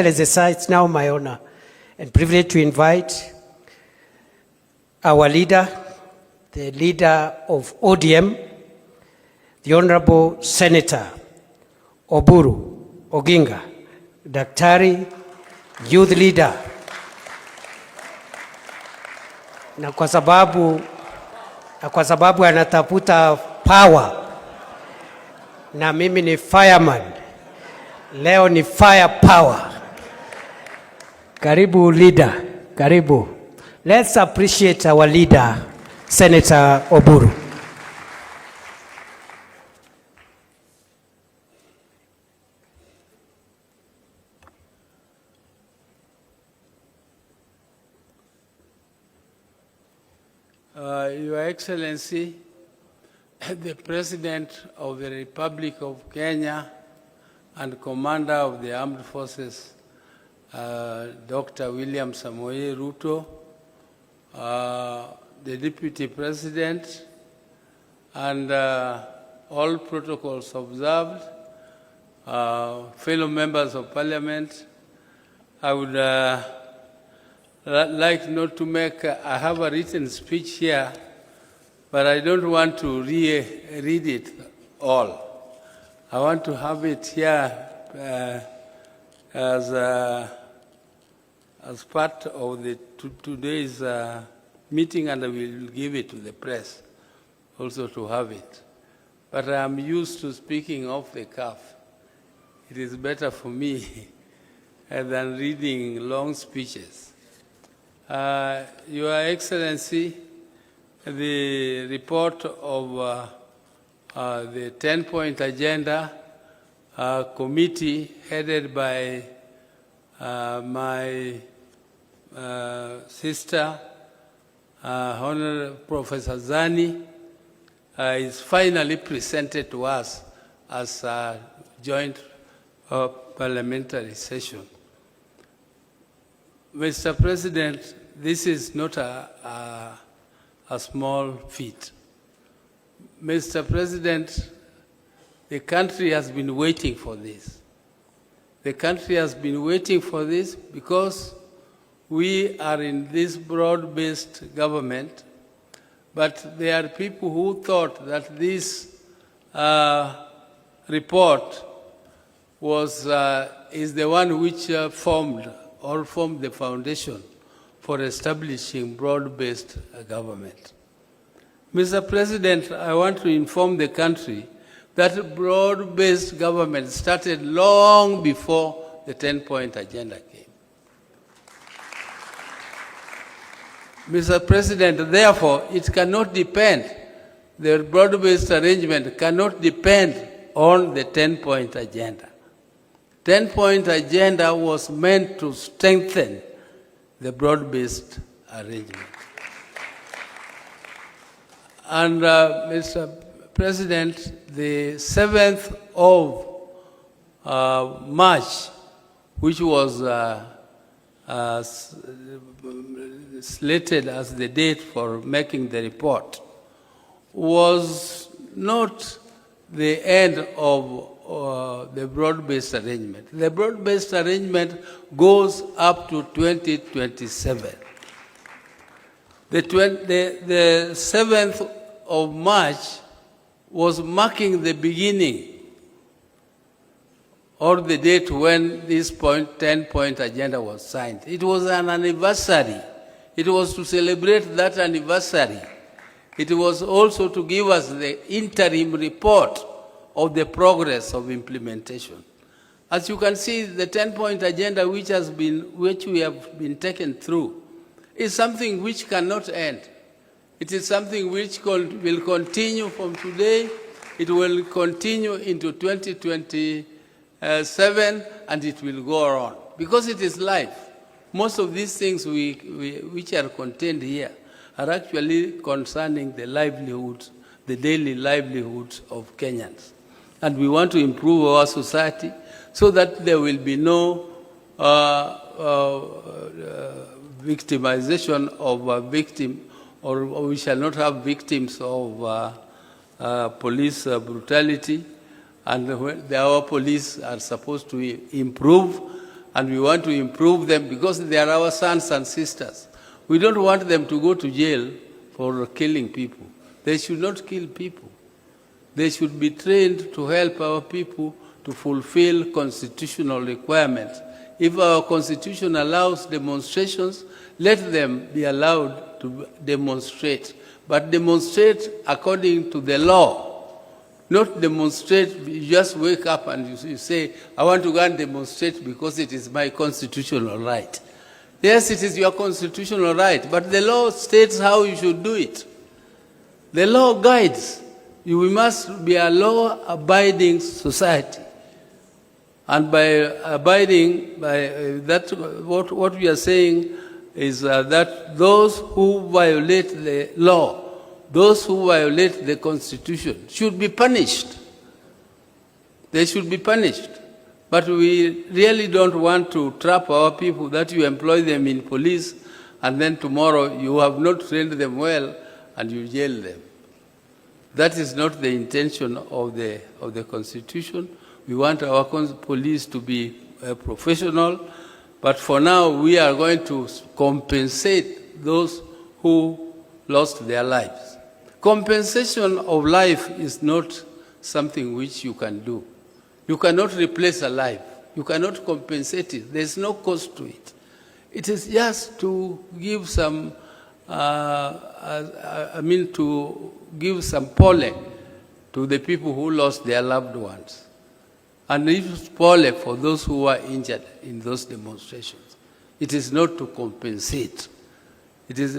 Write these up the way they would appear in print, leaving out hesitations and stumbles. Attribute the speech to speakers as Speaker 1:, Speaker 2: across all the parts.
Speaker 1: It's now my honor and privilege to invite our leader, the leader of ODM, the Honorable Senator Oburu Oginga, Daktari, youth leader. Na kwa sababu anatafuta power na mimi ni fireman, leo ni fire power. Karibu leader, karibu. Let's appreciate our leader, Senator Oburu.
Speaker 2: Your Excellency, the President of the Republic of Kenya and Commander of the Armed Forces, Dr. William Samoei Ruto, the Deputy President, and all protocols observed, fellow members of Parliament, I would like not to make, I have a written speech here, but I don't want to read it all. I want to have it here as part of the today's meeting, and I will give it to the press also to have it. But I am used to speaking off the cuff. It is better for me than reading long speeches. Your Excellency, the report of the 10-point agenda committee headed by my sister, Honorable Professor Zani, is finally presented to us as a joint parliamentary session. Mr. President, this is not a small feat. Mr. President, the country has been waiting for this. The country has been waiting for this because we are in this broad-based government, but there are people who thought that this report is the one which formed the foundation for establishing broad-based government. Mr. President, I want to inform the country that broad-based government started long before the 10-point agenda came. Mr. President, therefore, it cannot depend, the broad-based arrangement cannot depend on the 10-point agenda. 10-point agenda was meant to strengthen the broad-based arrangement. And Mr. President, the 7th of March, which was slated as the date for making the report, was not the end of the broad-based arrangement. The broad-based arrangement goes up to 2027. The 7th of March was marking the beginning or the date when this 10-point agenda was signed. It was an anniversary. It was to celebrate that anniversary. It was also to give us the interim report of the progress of implementation. As you can see, the 10-point agenda which we have been taken through is something which cannot end. It is something which will continue from today. It will continue into 2027, and it will go on because it is life. Most of these things which are contained here are actually concerning the livelihoods, the daily livelihoods of Kenyans. And we want to improve our society so that there will be no victimization of a victim, or we shall not have victims of police brutality. And our police are supposed to improve and we want to improve them because they are our sons and sisters. We don't want them to go to jail for killing people. They should not kill people. They should be trained to help our people to fulfill constitutional requirements. If our constitution allows demonstrations, let them be allowed to demonstrate, but demonstrate according to the law. Not demonstrate, you just wake up and you say, I want to go and demonstrate because it is my constitutional right. Yes, it is your constitutional right, but the law states how you should do it. The law guides. We must be a law-abiding society. And by abiding by that, what we are saying is that those who violate the law, those who violate the Constitution should be punished. They should be punished. But we really don't want to trap our people that you employ them in police and then tomorrow you have not trained them well and you jail them. That is not the intention of the Constitution. We want our police to be professional, but for now we are going to compensate those who lost their lives. Compensation of life is not something which you can do. You cannot replace a life. You cannot compensate it. There's no cost to it. It is just to give some, to give some pollen to the people who lost their loved ones. And it's pollen for those who were injured in those demonstrations. It is not to compensate. It is,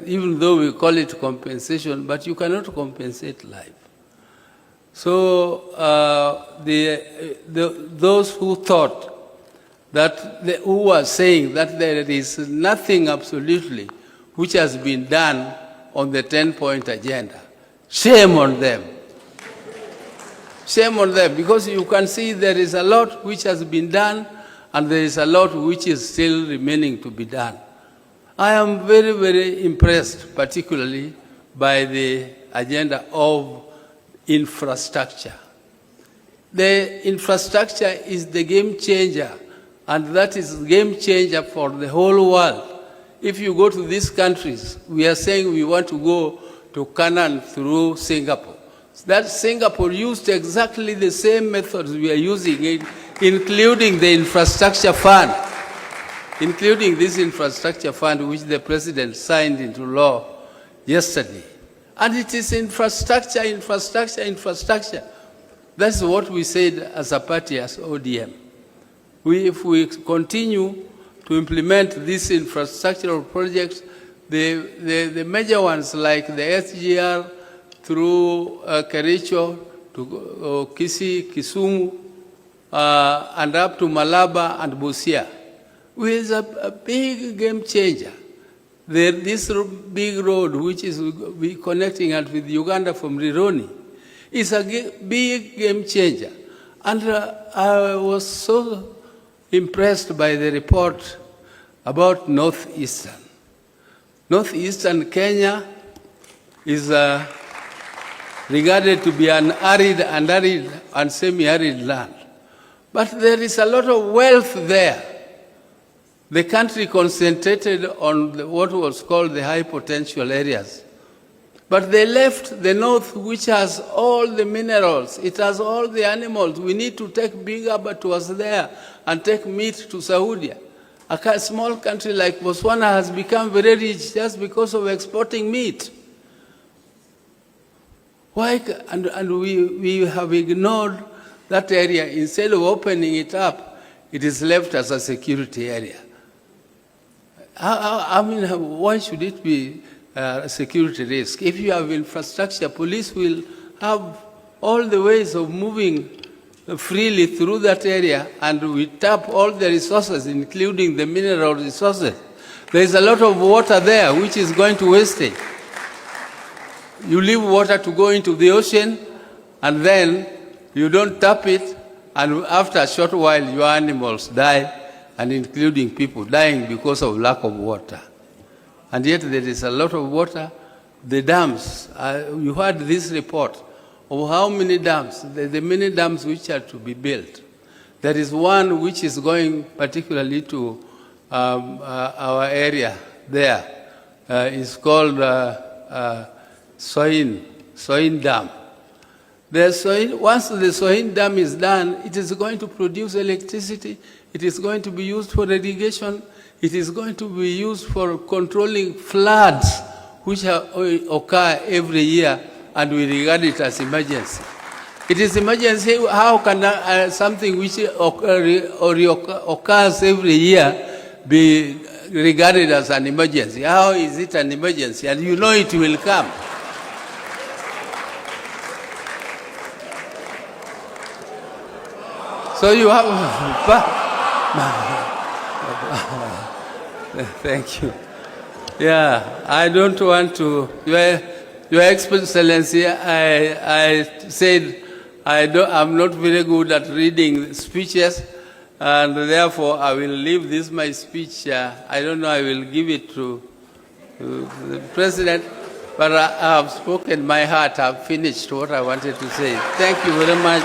Speaker 2: even though we call it compensation, but you cannot compensate life. So those who thought that, who were saying that there is nothing absolutely which has been done on the 10-point agenda, shame on them. Shame on them, because you can see there is a lot which has been done and there is a lot which is still remaining to be done. I am very, very impressed, particularly by the agenda of infrastructure. The infrastructure is the game changer, and that is game changer for the whole world. If you go to these countries, we are saying we want to go to Canaan through Singapore. That Singapore used exactly the same methods we are using, including the infrastructure fund, including this infrastructure fund which the president signed into law yesterday. And it is infrastructure, infrastructure, infrastructure. That's what we said as a party, as ODM. If we continue to implement these infrastructural projects, the major ones like the SGR through Kericho to KICC, Kisumu, and up to Malaba and Busia, is a big game changer. This big road, which is connecting us with Uganda from Rironi, is a big game changer. And I was so impressed by the report about Northeastern. Northeastern Kenya is regarded to be an arid and semi-arid land. But there is a lot of wealth there. The country concentrated on what was called the high potential areas. But they left the north, which has all the minerals. It has all the animals. We need to take big abattoirs there and take meat to Saudi. A small country like Botswana has become very rich just because of exporting meat. Why? And we have ignored that area. Instead of opening it up, it is left as a security area. I mean, why should it be a security risk? If you have infrastructure, police will have all the ways of moving freely through that area, and we tap all the resources, including the mineral resources. There is a lot of water there which is going to wastage. You leave water to go into the ocean, and then you don't tap it, and after a short while, your animals die, and including people dying because of lack of water. And yet there is a lot of water. The dams, you heard this report of how many dams, the many dams which are to be built. There is one which is going particularly to our area there. It's called Soin Dam. Once the Soin Dam is done, it is going to produce electricity. It is going to be used for irrigation. It is going to be used for controlling floods, which occur every year, and we regard it as emergency. It is emergency. How can something which occurs every year be regarded as an emergency? How is it an emergency? And you know it will come. So you have... Thank you. Yeah, I don't want to... Your Excellency, I said I'm not very good at reading speeches, and therefore I will leave this my speech. I don't know, I will give it to the President, but I have spoken my heart. I have finished what I wanted to say. Thank you very much.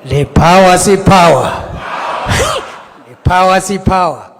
Speaker 1: The power see power. The power see power.